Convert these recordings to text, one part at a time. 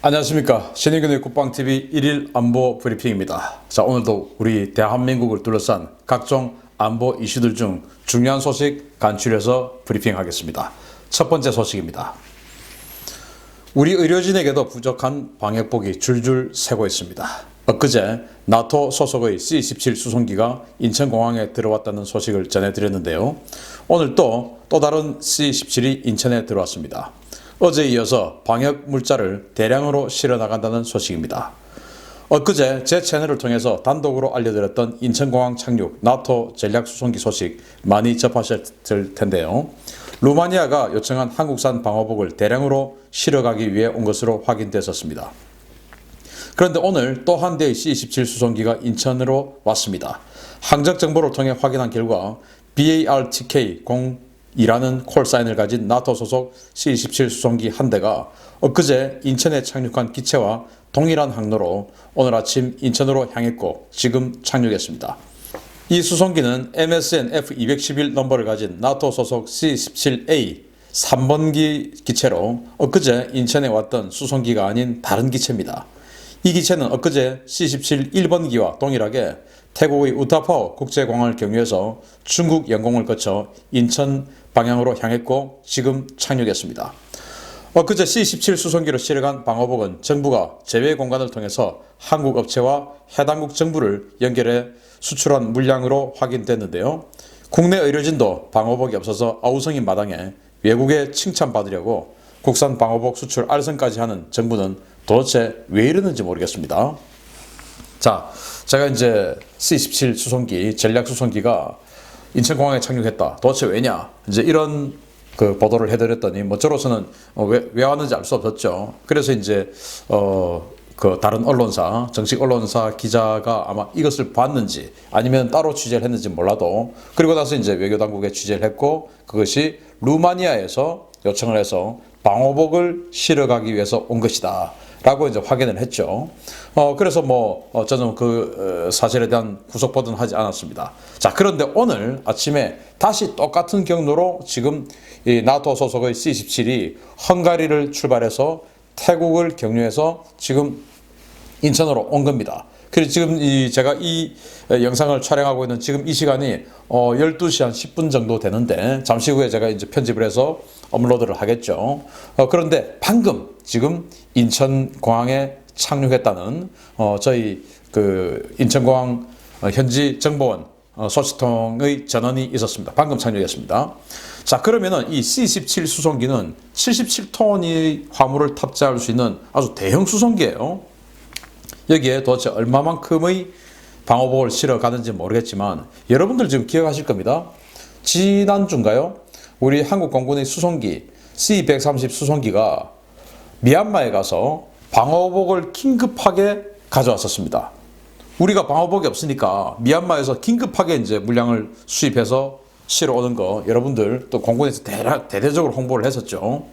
안녕하십니까. 신의균의 국방TV 1일 안보 브리핑입니다. 자, 오늘도 우리 대한민국을 둘러싼 각종 안보 이슈들 중 중요한 소식 간추려서 브리핑하겠습니다. 첫 번째 소식입니다. 우리 의료진에게도 부족한 방역복이 줄줄 새고 있습니다. 엊그제 나토 소속의 C-17 수송기가 인천공항에 들어왔다는 소식을 전해드렸는데요. 오늘 또 다른 C-17이 인천에 들어왔습니다. 어제에 이어서 방역 물자를 대량으로 실어 나간다는 소식입니다. 엊그제 제 채널을 통해서 단독으로 알려드렸던 인천공항 착륙 나토 전략수송기 소식 많이 접하셨을 텐데요. 루마니아가 요청한 한국산 방호복을 대량으로 실어가기 위해 온 것으로 확인됐었습니다. 그런데 오늘 또 한 대의 C-17 수송기가 인천으로 왔습니다. 항적 정보를 통해 확인한 결과 BARTK-02라는 콜사인을 가진 나토 소속 C-17 수송기 한 대가 엊그제 인천에 착륙한 기체와 동일한 항로로 오늘 아침 인천으로 향했고 지금 착륙했습니다. 이 수송기는 MSN F211 넘버를 가진 나토 소속 C-17A 3번기 기체로 엊그제 인천에 왔던 수송기가 아닌 다른 기체입니다. 이 기체는 엊그제 C-17 1번기와 동일하게 태국의 우타파오 국제공항을 경유해서 중국 영공을 거쳐 인천 방향으로 향했고 지금 착륙했습니다. 엊그제 C-17 수송기로 실어간 방호복은 정부가 제외 공간을 통해서 한국 업체와 해당국 정부를 연결해 수출한 물량으로 확인됐는데요. 국내 의료진도 방호복이 없어서 아우성인 마당에 외국에 칭찬받으려고 국산 방호복 수출 알선까지 하는 정부는 도대체 왜 이러는지 모르겠습니다. 자, 제가 이제 C-17 수송기, 전략 수송기가 인천공항에 착륙했다. 도대체 왜냐? 이제 이런 보도를 해드렸더니 저로서는 왜 왔는지 알 수 없었죠. 그래서 이제 다른 언론사, 정식 언론사 기자가 아마 이것을 봤는지 아니면 따로 취재를 했는지 몰라도 그리고 나서 이제 외교당국에 취재를 했고 그것이 루마니아에서 요청을 해서 방호복을 실어가기 위해서 온 것이다. 라고 이제 확인을 했죠. 그래서 저는 그 사실에 대한 구속 보도는 하지 않았습니다. 자, 그런데 오늘 아침에 다시 똑같은 경로로 지금 이 나토 소속의 C-17이 헝가리를 출발해서 태국을 경유해서 지금 인천으로 온 겁니다. 그래서 지금 제가 이 영상을 촬영하고 있는 지금 이 시간이 12시 한 10분 정도 되는데 잠시 후에 제가 이제 편집을 해서 업로드를 하겠죠. 그런데 방금 지금 인천공항에 착륙했다는 저희 인천공항 현지 정보원 소식통의 전원이 있었습니다. 방금 착륙했습니다. 자, 그러면은 이 C-17 수송기는 77톤의 화물을 탑재할 수 있는 아주 대형 수송기예요. 여기에 도대체 얼마만큼의 방호복을 실어 가는지 모르겠지만 여러분들 지금 기억하실 겁니다. 지난주인가요? 우리 한국 공군의 수송기 C-130 수송기가 미얀마에 가서 방호복을 긴급하게 가져왔었습니다. 우리가 방호복이 없으니까 미얀마에서 긴급하게 이제 물량을 수입해서 실어 오는 거 여러분들 또 공군에서 대대적으로 홍보를 했었죠.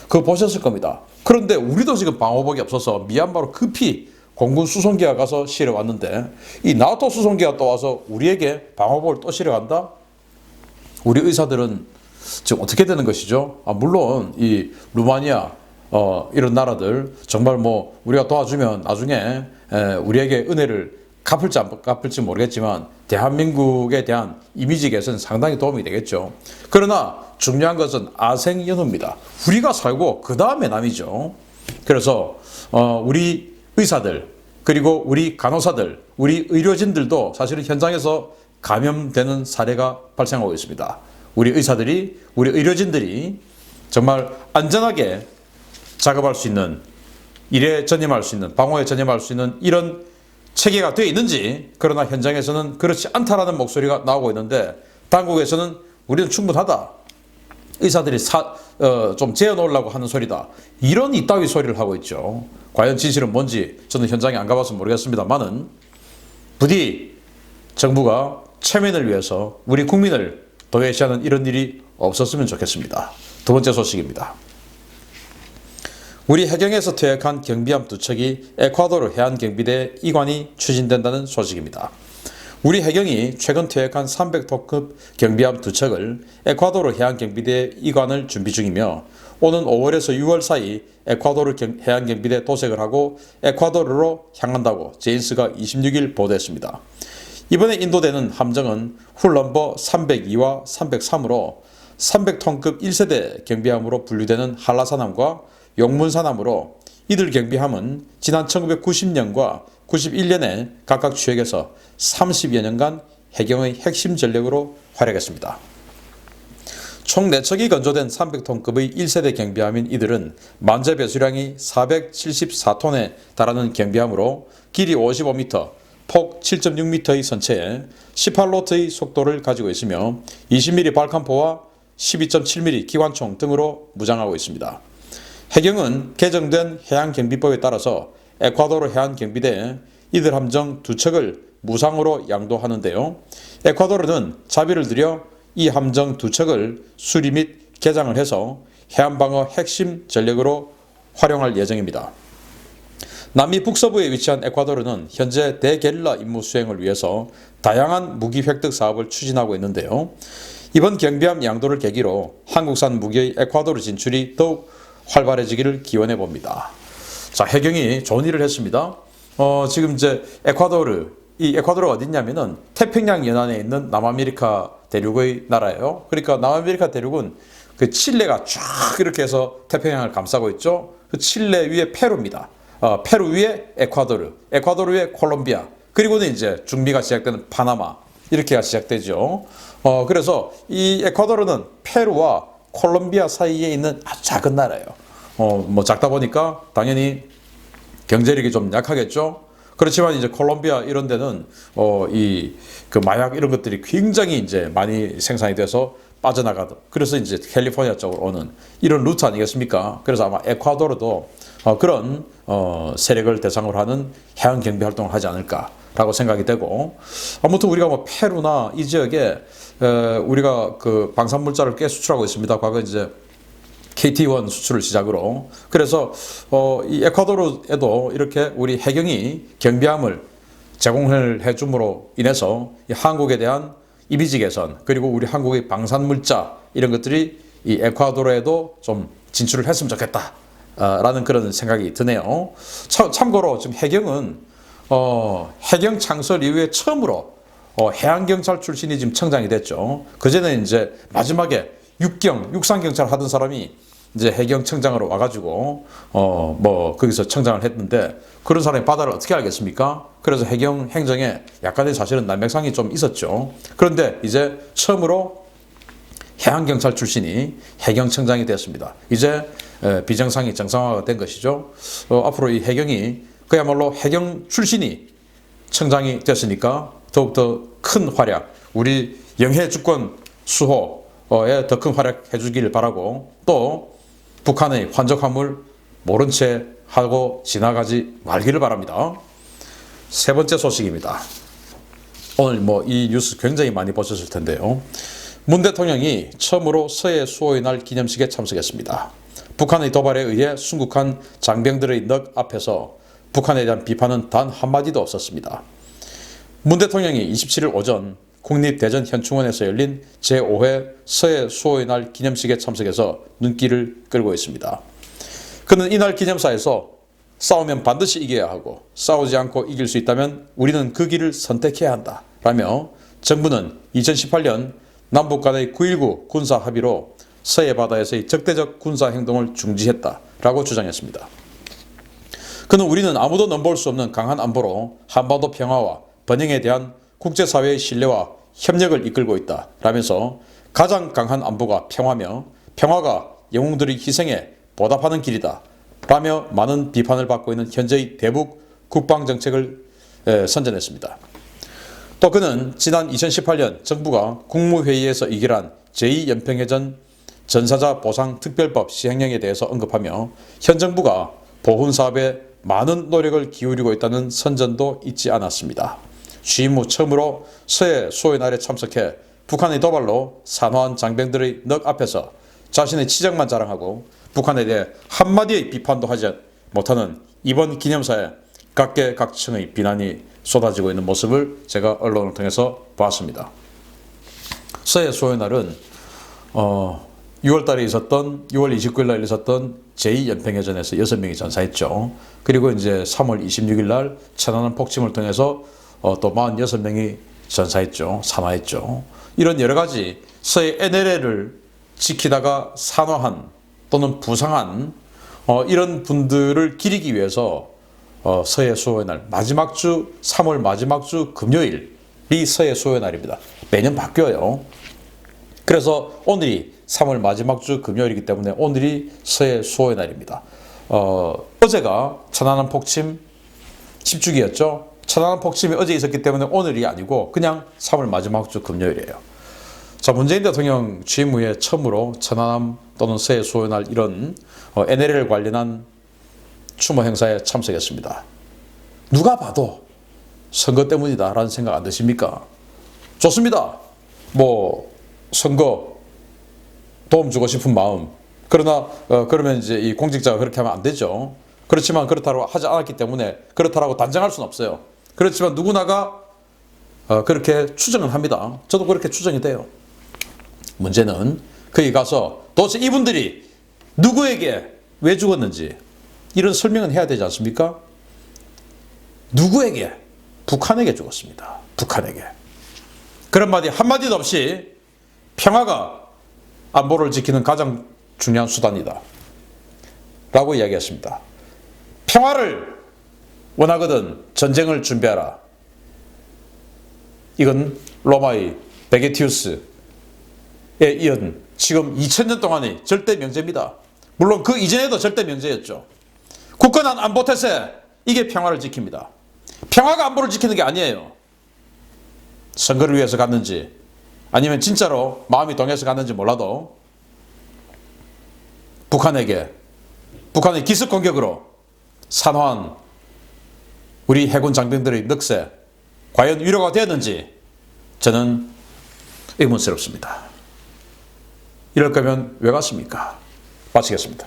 그거 보셨을 겁니다. 그런데 우리도 지금 방호복이 없어서 미얀마로 급히 공군 수송기가 가서 실어 왔는데 이 나토 수송기가 또 와서 우리에게 방호복을 또 실어 간다? 우리 의사들은 지금 어떻게 되는 것이죠? 물론 이 루마니아 이런 나라들 정말 우리가 도와주면 나중에 우리에게 은혜를 갚을지 안 갚을지 모르겠지만 대한민국에 대한 이미지 개선 상당히 도움이 되겠죠. 그러나 중요한 것은 아생연후입니다. 우리가 살고 그 다음에 남이죠. 그래서 우리 의사들 그리고 우리 간호사들 우리 의료진들도 사실은 현장에서 감염되는 사례가 발생하고 있습니다. 우리 의사들이 우리 의료진들이 정말 안전하게 작업할 수 있는 일에 전념할 수 있는 방호에 전념할 수 있는 이런 체계가 되어 있는지 그러나 현장에서는 그렇지 않다라는 목소리가 나오고 있는데 당국에서는 우리는 충분하다. 의사들이 좀 재어놓으려고 하는 소리다. 이런 이따위 소리를 하고 있죠. 과연 진실은 뭔지 저는 현장에 안 가봐서 모르겠습니다만은 부디 정부가 체면을 위해서 우리 국민을 도외시하는 이런 일이 없었으면 좋겠습니다. 두 번째 소식입니다. 우리 해경에서 퇴역한 경비함 2척이 에콰도르 해안경비대 이관이 추진된다는 소식입니다. 우리 해경이 최근 퇴역한 300톤급 경비함 2척을 에콰도르 해양경비대에 이관을 준비 중이며 오는 5월에서 6월 사이 에콰도르 해양경비대 도색을 하고 에콰도르로 향한다고 제인스가 26일 보도했습니다. 이번에 인도되는 함정은 훌넘버 302와 303으로 300톤급 1세대 경비함으로 분류되는 한라산함과 용문산함으로 이들 경비함은 지난 1990년과 91년에 각각 취역해서 30여 년간 해경의 핵심 전력으로 활약했습니다. 총 4척이 건조된 300톤급의 1세대 경비함인 이들은 만재 배수량이 474톤에 달하는 경비함으로 길이 55m, 폭 7.6m의 선체에 18노트의 속도를 가지고 있으며 20mm 발칸포와 12.7mm 기관총 등으로 무장하고 있습니다. 해경은 개정된 해양경비법에 따라서 에콰도르 해안경비대에 이들 함정 2척을 무상으로 양도하는데요. 에콰도르는 자비를 들여 이 함정 2척을 수리 및 개장을 해서 해안방어 핵심 전력으로 활용할 예정입니다. 남미 북서부에 위치한 에콰도르는 현재 대게릴라 임무 수행을 위해서 다양한 무기 획득 사업을 추진하고 있는데요. 이번 경비함 양도를 계기로 한국산 무기의 에콰도르 진출이 더욱 활발해지기를 기원해 봅니다. 자, 해경이 좋은 일을 했습니다. 지금 이제 이 에콰도르가 어딨냐면은 태평양 연안에 있는 남아메리카 대륙의 나라예요. 그러니까 남아메리카 대륙은 그 칠레가 쫙 이렇게 해서 태평양을 감싸고 있죠. 그 칠레 위에 페루입니다. 페루 위에 에콰도르 위에 콜롬비아, 그리고는 이제 중미가 시작되는 파나마, 이렇게가 시작되죠. 그래서 이 에콰도르는 페루와 콜롬비아 사이에 있는 아주 작은 나라예요. 뭐 작다 보니까 당연히 경제력이 좀 약하겠죠. 그렇지만 이제 콜롬비아 이런 데는 그 마약 이런 것들이 굉장히 이제 많이 생산이 돼서 빠져나가도, 그래서 이제 캘리포니아 쪽으로 오는 이런 루트 아니겠습니까? 그래서 아마 에콰도르도 그런 세력을 대상으로 하는 해양 경비 활동을 하지 않을까라고 생각이 되고, 아무튼 우리가 뭐 페루나 이 지역에 우리가 그 방산물자를 꽤 수출하고 있습니다. 과거 이제 KT1 수출을 시작으로. 그래서 이 에콰도르에도 이렇게 우리 해경이 경비함을 제공을 해줌으로 인해서 이 한국에 대한 이미지 개선, 그리고 우리 한국의 방산물자 이런 것들이 이 에콰도르에도 좀 진출을 했으면 좋겠다 라는 그런 생각이 드네요. 참고로 지금 해경은 해경 창설 이후에 처음으로 해양경찰 출신이 지금 청장이 됐죠. 그전에 이제 마지막에 육상경찰 하던 사람이 이제 해경청장으로 와가지고 뭐 거기서 청장을 했는데, 그런 사람이 바다를 어떻게 알겠습니까? 그래서 해경 행정에 약간의 사실은 난맥상이 좀 있었죠. 그런데 이제 처음으로 해양경찰 출신이 해경청장이 되었습니다. 이제 비정상이 정상화가 된 것이죠. 앞으로 이 해경이 그야말로 해경 출신이 청장이 됐으니까 더욱더 큰 활약, 우리 영해 주권 수호에 더 큰 활약 해주길 바라고, 또 북한의 환적 화물 모른 채 하고 지나가지 말기를 바랍니다. 세 번째 소식입니다. 오늘 뭐 이 뉴스 굉장히 많이 보셨을 텐데요. 문 대통령이 처음으로 서해 수호의 날 기념식에 참석했습니다. 북한의 도발에 의해 순국한 장병들의 넋 앞에서 북한에 대한 비판은 단 한마디도 없었습니다. 문 대통령이 27일 오전 국립대전현충원에서 열린 제5회 서해 수호의 날 기념식에 참석해서 눈길을 끌고 있습니다. 그는 이날 기념사에서 싸우면 반드시 이겨야 하고 싸우지 않고 이길 수 있다면 우리는 그 길을 선택해야 한다 라며 정부는 2018년 남북 간의 9.19 군사 합의로 서해 바다에서의 적대적 군사 행동을 중지했다라고 주장했습니다. 그는 우리는 아무도 넘볼 수 없는 강한 안보로 한반도 평화와 번영에 대한 국제사회의 신뢰와 협력을 이끌고 있다 라면서 가장 강한 안보가 평화며 평화가 영웅들의 희생에 보답하는 길이다 라며 많은 비판을 받고 있는 현재의 대북 국방정책을 선전했습니다. 또 그는 지난 2018년 정부가 국무회의에서 의결한 제2연평해전 전사자 보상 특별법 시행령에 대해서 언급하며 현 정부가 보훈 사업에 많은 노력을 기울이고 있다는 선전도 잊지 않았습니다. 취임 후 처음으로 서해 수호의 날에 참석해 북한의 도발로 산화한 장병들의 넋 앞에서 자신의 치적만 자랑하고 북한에 대해 한마디의 비판도 하지 못하는 이번 기념사에 각계각층의 비난이 쏟아지고 있는 모습을 제가 언론을 통해서 봤습니다. 서해 수호의 날은 6월 29일 날 있었던 제2연평해전에서 6명이 전사했죠. 그리고 이제 3월 26일 날 천안함 폭침을 통해서 또 46명이 전사했죠. 산화했죠. 이런 여러 가지 서해 NLL을 지키다가 산화한 또는 부상한 이런 분들을 기리기 위해서 서해 수호의 날 마지막 주 3월 마지막 주 금요일이 서해 수호의 날입니다. 매년 바뀌어요. 그래서 오늘이 3월 마지막 주 금요일이기 때문에 오늘이 서해 수호의 날입니다. 어제가 천안함 폭침 10주기였죠. 천안함 폭침이 어제 있었기 때문에 오늘이 아니고 그냥 3월 마지막 주 금요일이에요. 자, 문재인 대통령 취임 후에 처음으로 천안함 또는 서해 수호의 날 이런 NLL 관련한 추모 행사에 참석했습니다. 누가 봐도 선거 때문이다라는 생각 안 드십니까? 좋습니다. 선거 도움 주고 싶은 마음. 그러나 그러면 이제 이 공직자가 그렇게 하면 안 되죠. 그렇지만 그렇다고 하지 않았기 때문에 그렇다라고 단정할 수는 없어요. 그렇지만 누구나가 그렇게 추정은 합니다. 저도 그렇게 추정이 돼요. 문제는 거기 가서 도대체 이분들이 누구에게 왜 죽었는지 이런 설명은 해야 되지 않습니까? 누구에게? 북한에게 죽었습니다. 북한에게. 그런 말이 한마디도 없이 평화가 안보를 지키는 가장 중요한 수단이다 라고 이야기했습니다. 평화를 원하거든 전쟁을 준비하라. 이건 로마의 베게티우스에 이은 지금 2000년 동안의 절대 명제입니다. 물론 그 이전에도 절대 명제였죠. 굳건한 안보 태세, 이게 평화를 지킵니다. 평화가 안보를 지키는 게 아니에요. 선거를 위해서 갔는지 아니면 진짜로 마음이 동해서 갔는지 몰라도 북한의 기습 공격으로 산화한 우리 해군 장병들의 늑세 과연 위로가 되었는지 저는 의문스럽습니다. 이럴 거면 왜 갔습니까? 마치겠습니다.